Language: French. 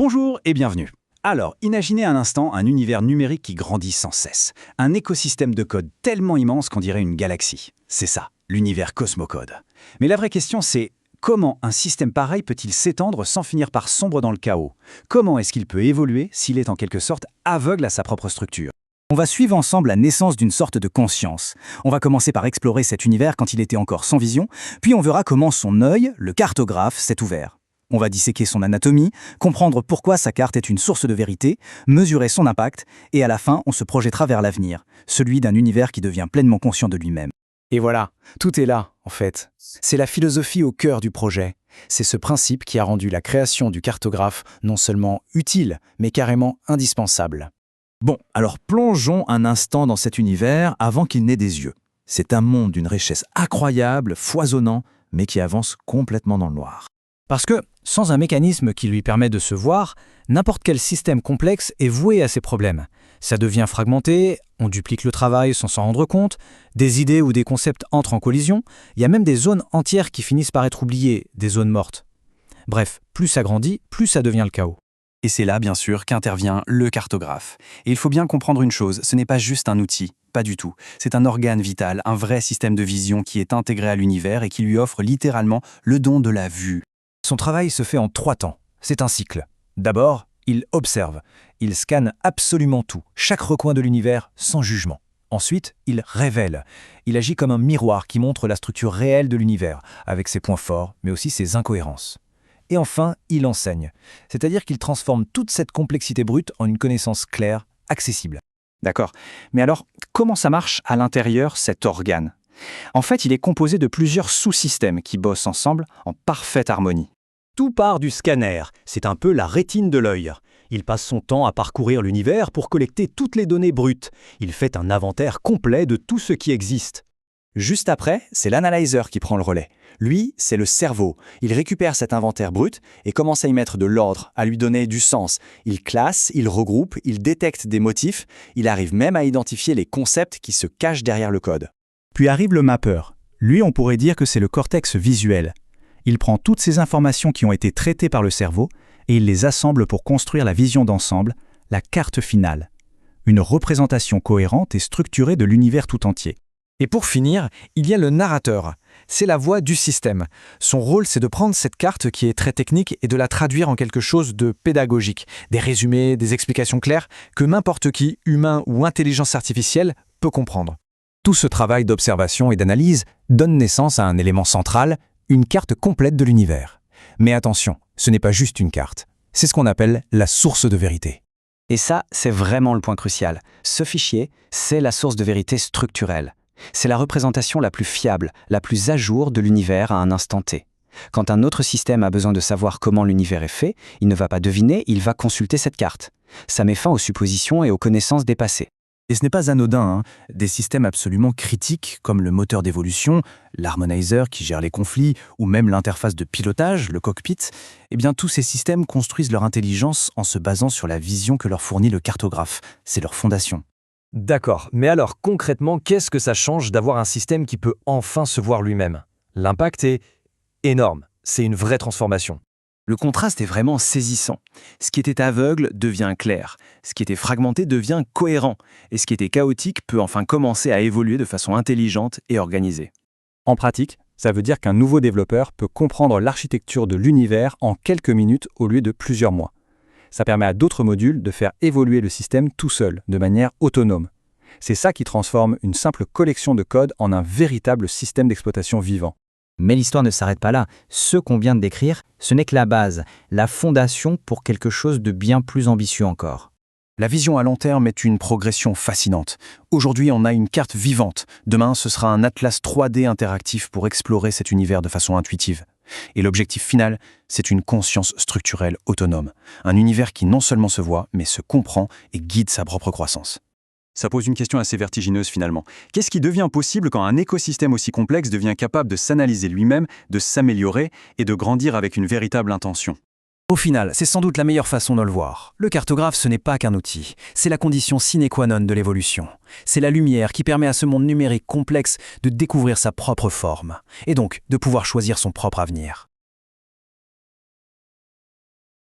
Bonjour et bienvenue. Alors, imaginez un instant un univers numérique qui grandit sans cesse. Un écosystème de code tellement immense qu'on dirait une galaxie. C'est ça, l'univers Cosmocode. Mais la vraie question c'est, comment un système pareil peut-il s'étendre sans finir par sombrer dans le chaos? Comment est-ce qu'il peut évoluer s'il est en quelque sorte aveugle à sa propre structure? On va suivre ensemble la naissance d'une sorte de conscience. On va commencer par explorer cet univers quand il était encore sans vision, puis on verra comment son œil, le cartographe, s'est ouvert. On va disséquer son anatomie, comprendre pourquoi sa carte est une source de vérité, mesurer son impact, et à la fin, on se projettera vers l'avenir, celui d'un univers qui devient pleinement conscient de lui-même. Et voilà, tout est là, en fait. C'est la philosophie au cœur du projet. C'est ce principe qui a rendu la création du cartographe non seulement utile, mais carrément indispensable. Bon, alors plongeons un instant dans cet univers avant qu'il n'ait des yeux. C'est un monde d'une richesse incroyable, foisonnant, mais qui avance complètement dans le noir. Parce que, sans un mécanisme qui lui permet de se voir, n'importe quel système complexe est voué à ces problèmes. Ça devient fragmenté, on duplique le travail sans s'en rendre compte, des idées ou des concepts entrent en collision, il y a même des zones entières qui finissent par être oubliées, des zones mortes. Bref, plus ça grandit, plus ça devient le chaos. Et c'est là, bien sûr, qu'intervient le cartographe. Et il faut bien comprendre une chose, ce n'est pas juste un outil, pas du tout. C'est un organe vital, un vrai système de vision qui est intégré à l'univers et qui lui offre littéralement le don de la vue. Son travail se fait en 3 temps. C'est un cycle. D'abord, il observe. Il scanne absolument tout, chaque recoin de l'univers, sans jugement. Ensuite, il révèle. Il agit comme un miroir qui montre la structure réelle de l'univers, avec ses points forts, mais aussi ses incohérences. Et enfin, il enseigne. C'est-à-dire qu'il transforme toute cette complexité brute en une connaissance claire, accessible. D'accord. Mais alors, comment ça marche à l'intérieur, cet organe? En fait, il est composé de plusieurs sous-systèmes qui bossent ensemble en parfaite harmonie. Tout part du scanner, c'est un peu la rétine de l'œil. Il passe son temps à parcourir l'univers pour collecter toutes les données brutes. Il fait un inventaire complet de tout ce qui existe. Juste après, c'est l'analyzer qui prend le relais. Lui, c'est le cerveau. Il récupère cet inventaire brut et commence à y mettre de l'ordre, à lui donner du sens. Il classe, il regroupe, il détecte des motifs, il arrive même à identifier les concepts qui se cachent derrière le code. Puis arrive le mappeur. Lui, on pourrait dire que c'est le cortex visuel. Il prend toutes ces informations qui ont été traitées par le cerveau et il les assemble pour construire la vision d'ensemble, la carte finale. Une représentation cohérente et structurée de l'univers tout entier. Et pour finir, il y a le narrateur. C'est la voix du système. Son rôle, c'est de prendre cette carte qui est très technique et de la traduire en quelque chose de pédagogique. Des résumés, des explications claires que n'importe qui, humain ou intelligence artificielle, peut comprendre. Tout ce travail d'observation et d'analyse donne naissance à un élément central, une carte complète de l'univers. Mais attention, ce n'est pas juste une carte. C'est ce qu'on appelle la source de vérité. Et ça, c'est vraiment le point crucial. Ce fichier, c'est la source de vérité structurelle. C'est la représentation la plus fiable, la plus à jour de l'univers à un instant T. Quand un autre système a besoin de savoir comment l'univers est fait, il ne va pas deviner, il va consulter cette carte. Ça met fin aux suppositions et aux connaissances dépassées. Et ce n'est pas anodin, Des systèmes absolument critiques comme le moteur d'évolution, l'harmonizer qui gère les conflits ou même l'interface de pilotage, le cockpit, eh bien tous ces systèmes construisent leur intelligence en se basant sur la vision que leur fournit le cartographe. C'est leur fondation. D'accord, mais alors concrètement, qu'est-ce que ça change d'avoir un système qui peut enfin se voir lui-même? L'impact est énorme, c'est une vraie transformation. Le contraste est vraiment saisissant. Ce qui était aveugle devient clair, ce qui était fragmenté devient cohérent, et ce qui était chaotique peut enfin commencer à évoluer de façon intelligente et organisée. En pratique, ça veut dire qu'un nouveau développeur peut comprendre l'architecture de l'univers en quelques minutes au lieu de plusieurs mois. Ça permet à d'autres modules de faire évoluer le système tout seul, de manière autonome. C'est ça qui transforme une simple collection de code en un véritable système d'exploitation vivant. Mais l'histoire ne s'arrête pas là. Ce qu'on vient de décrire, ce n'est que la base, la fondation pour quelque chose de bien plus ambitieux encore. La vision à long terme est une progression fascinante. Aujourd'hui, on a une carte vivante. Demain, ce sera un atlas 3D interactif pour explorer cet univers de façon intuitive. Et l'objectif final, c'est une conscience structurelle autonome. Un univers qui non seulement se voit, mais se comprend et guide sa propre croissance. Ça pose une question assez vertigineuse finalement. Qu'est-ce qui devient possible quand un écosystème aussi complexe devient capable de s'analyser lui-même, de s'améliorer et de grandir avec une véritable intention? Au final, c'est sans doute la meilleure façon de le voir. Le cartographe, ce n'est pas qu'un outil. C'est la condition sine qua non de l'évolution. C'est la lumière qui permet à ce monde numérique complexe de découvrir sa propre forme, et donc de pouvoir choisir son propre avenir.